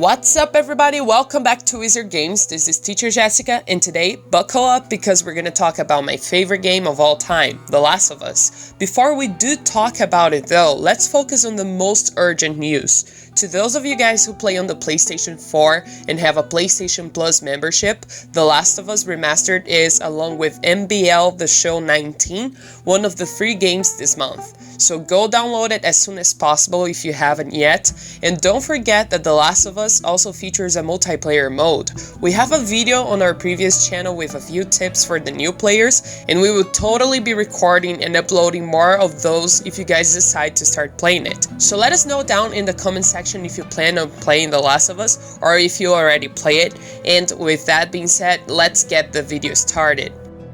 What's up everybody, welcome back to Wizard Games. This is Teacher Jessica, and today, buckle up because we're gonna talk about my favorite game of all time, The Last of Us. Before we do talk about it though, let's focus on the most urgent news. To those of you guys who play on the PlayStation 4 and have a PlayStation Plus membership, The Last of Us Remastered is, along with MBL The Show 19, one of the free games this month. So go download it as soon as possible if you haven't yet, and don't forget that The Last of Us also features a multiplayer mode. We have a video on our previous channel with a few tips for the new players, and we will totally be recording and uploading more of those if you guys decide to start playing it. So let us know down in the comment section if you plan on playing The Last of Us or if you already play it, and with that being said, let's get the video started.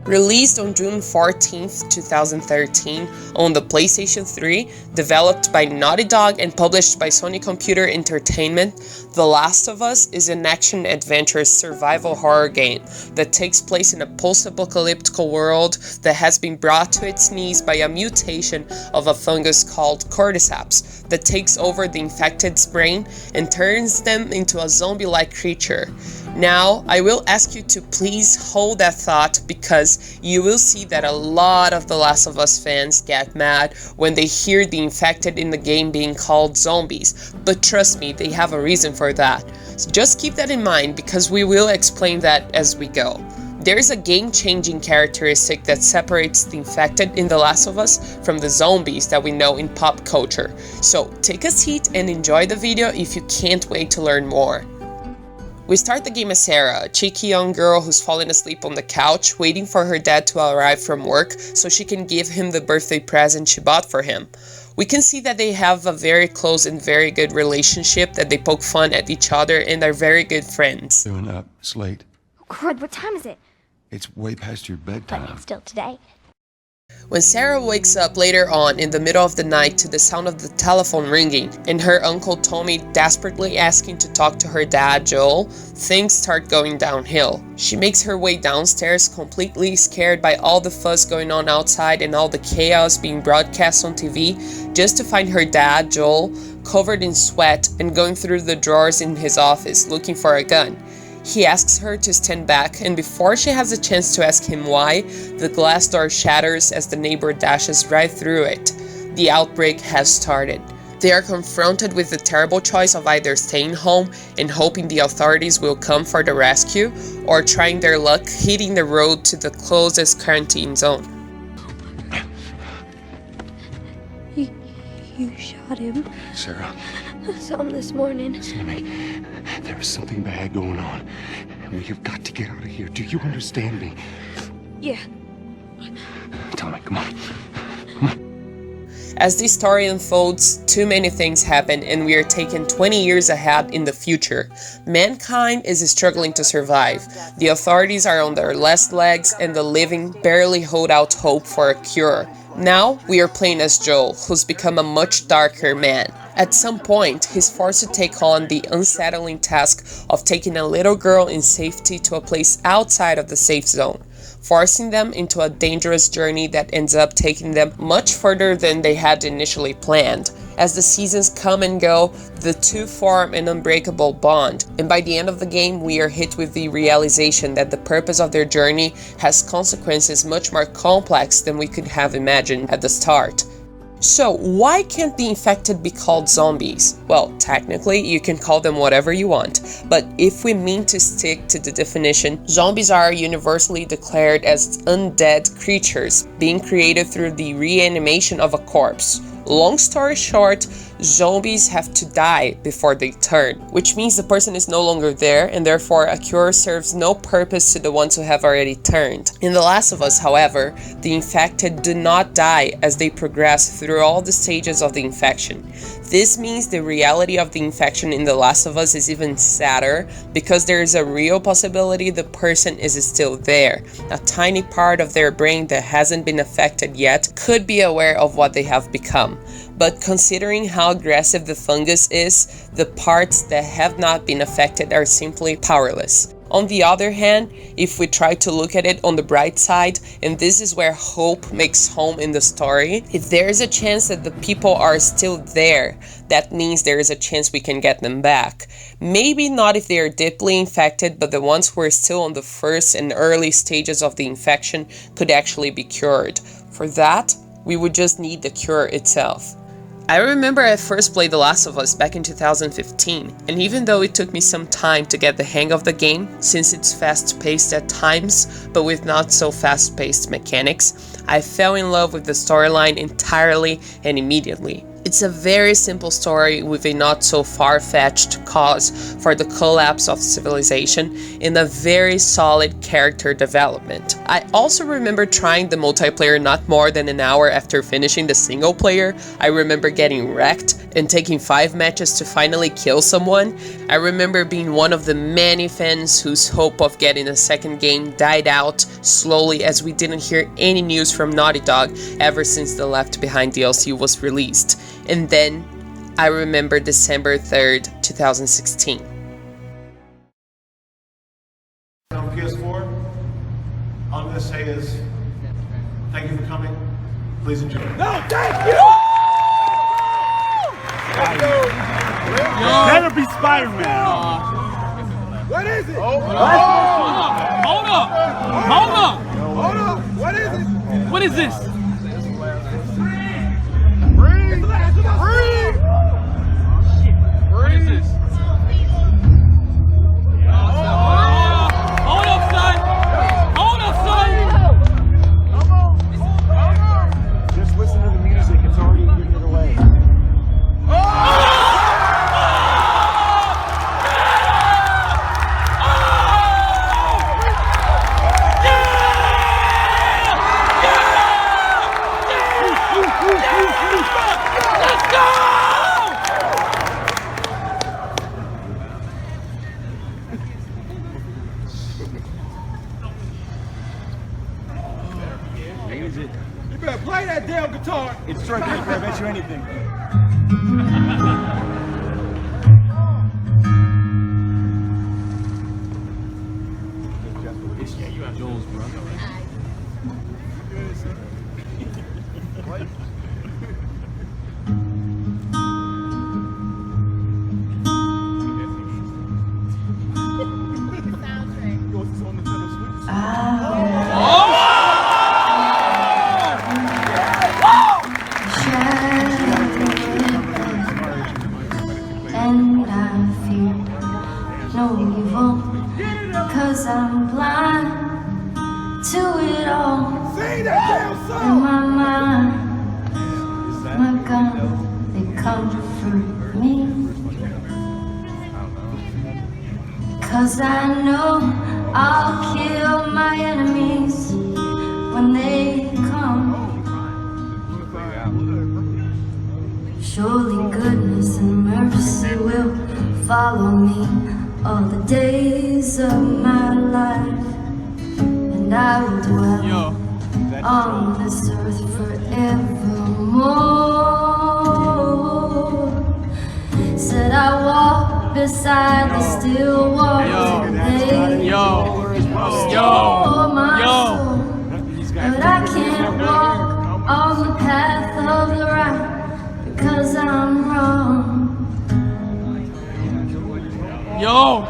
Released on June 14th, 2013 on the PlayStation 3, developed by Naughty Dog and published by Sony Computer Entertainment, The Last of Us is an action-adventure survival horror game that takes place in a post-apocalyptic world that has been brought to its knees by a mutation of a fungus called cordyceps that takes over the infected's brain and turns them into a zombie-like creature. Now, I will ask you to please hold that thought because you will see that a lot of The Last of Us fans get mad when they hear the infected in the game being called zombies, but trust me, they have a reason for that. So just keep that in mind because we will explain that as we go. There is a game-changing characteristic that separates the infected in The Last of Us from the zombies that we know in pop culture. So take a seat and enjoy the video if you can't wait to learn more. We start the game as Sarah, a cheeky young girl who's fallen asleep on the couch, waiting for her dad to arrive from work so she can give him the birthday present she bought for him. We can see that they have a very close and very good relationship, that they poke fun at each other and are very good friends. Doing up, it's late. Oh, crud, what time is it? It's way past your bedtime. But it's still today. When Sarah wakes up later on in the middle of the night to the sound of the telephone ringing and her uncle Tommy desperately asking to talk to her dad Joel, things start going downhill. She makes her way downstairs completely scared by all the fuss going on outside and all the chaos being broadcast on TV, just to find her dad Joel covered in sweat and going through the drawers in his office looking for a gun. He asks her to stand back, and before she has a chance to ask him why, the glass door shatters as the neighbor dashes right through it. The outbreak has started. They are confronted with the terrible choice of either staying home and hoping the authorities will come for the rescue, or trying their luck hitting the road to the closest quarantine zone. You shot him. Sarah, I saw him this morning. listen to me. There is something bad going on, and we have got to get out of here. Do you understand me? Yeah. Tell me, come on. As the story unfolds, too many things happen and we are taken 20 years ahead in the future. Mankind is struggling to survive. The authorities are on their last legs and the living barely hold out hope for a cure. Now, we are playing as Joel, who's become a much darker man. At some point, he's forced to take on the unsettling task of taking a little girl in safety to a place outside of the safe zone, forcing them into a dangerous journey that ends up taking them much further than they had initially planned. As the seasons come and go, the two form an unbreakable bond, and by the end of the game, we are hit with the realization that the purpose of their journey has consequences much more complex than we could have imagined at the start. So, why can't the infected be called zombies? Well, technically, you can call them whatever you want, but if we mean to stick to the definition, zombies are universally declared as undead creatures, being created through the reanimation of a corpse. Long story short, zombies have to die before they turn, which means the person is no longer there and therefore a cure serves no purpose to the ones who have already turned. In The Last of Us, however, the infected do not die as they progress through all the stages of the infection. This means the reality of the infection in The Last of Us is even sadder because there is a real possibility the person is still there. A tiny part of their brain that hasn't been affected yet could be aware of what they have become. but considering how aggressive the fungus is, the parts that have not been affected are simply powerless. On the other hand, if we try to look at it on the bright side, and this is where hope makes home in the story, if there is a chance that the people are still there, that means there is a chance we can get them back. Maybe not if they are deeply infected, but the ones who are still on the first and early stages of the infection could actually be cured. For that, we would just need the cure itself. I remember I first played The Last of Us back in 2015, and even though it took me some time to get the hang of the game, since it's fast-paced at times, but with not so fast-paced mechanics, I fell in love with the storyline entirely and immediately. It's a very simple story with a not so far-fetched cause for the collapse of civilization and a very solid character development. I also remember trying the multiplayer not more than an hour after finishing the single player. I remember getting wrecked and taking 5 matches to finally kill someone. I remember being one of the many fans whose hope of getting a second game died out slowly as we didn't hear any news from Naughty Dog ever since the Left Behind DLC was released. And then, I remember December 3rd, 2016. On PS4, all I'm going to say is, thank you for coming. Please enjoy. No, thank you! Better be Spider-Man. What is it? Hold up. What is it? What is this? Breathe! What is this? Hold up, son. Come on. Just listen to the music. It's already giving it away. Let's go! You better play that damn guitar. It's right there, I bet you anything. Yeah, you have Joel's, bro. And I fear no evil, 'cause I'm blind to it all. Sing that damn In song. my mind, my gun, they come for me. 'Cause I know I'll kill my enemies when they come. Surely goodness and mercy will follow me all the days of my life, and I will dwell on this earth forevermore. Said I walk beside the still waters, they restore my soul, but I can't walk on the path of the right, because I'm wrong. Yo! Woo!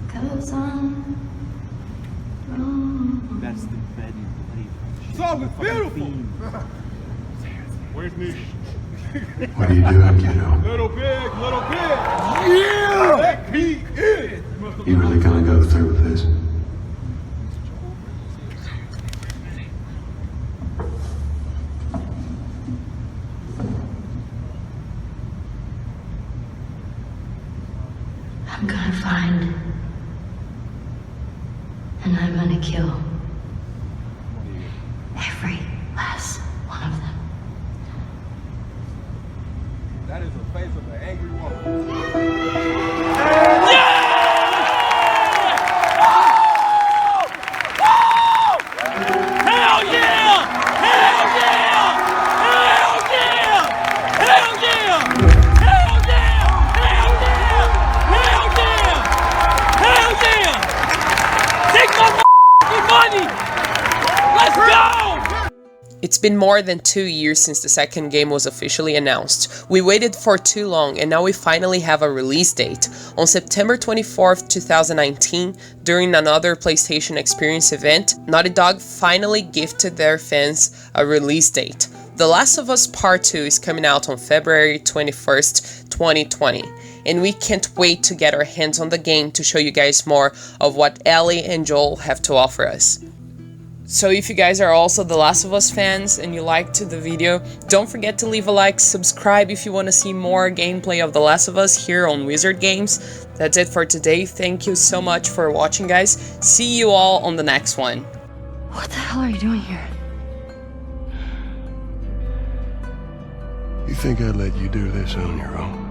Cause I'm wrong. That's the bed you believe. Song is beautiful. Where's Nish? What are you doing, kiddo? Little big. Yeah! That he is. You really gonna go through with this? I'm gonna find, and I'm gonna kill every last one of them. That is the face of an angry woman. Yeah! been more than 2 years since the second game was officially announced. We waited for too long and now we finally have a release date. On September 24th, 2019, during another PlayStation Experience event, Naughty Dog finally gifted their fans a release date. The Last of Us Part 2 is coming out on February 21st, 2020, and we can't wait to get our hands on the game to show you guys more of what Ellie and Joel have to offer us. So if you guys are also The Last of Us fans and you liked the video, don't forget to leave a like, subscribe if you want to see more gameplay of The Last of Us here on Wizard Games. That's it for today. Thank you so much for watching, guys. See you all on the next one. What the hell are you doing here? You think I'd let you do this on your own?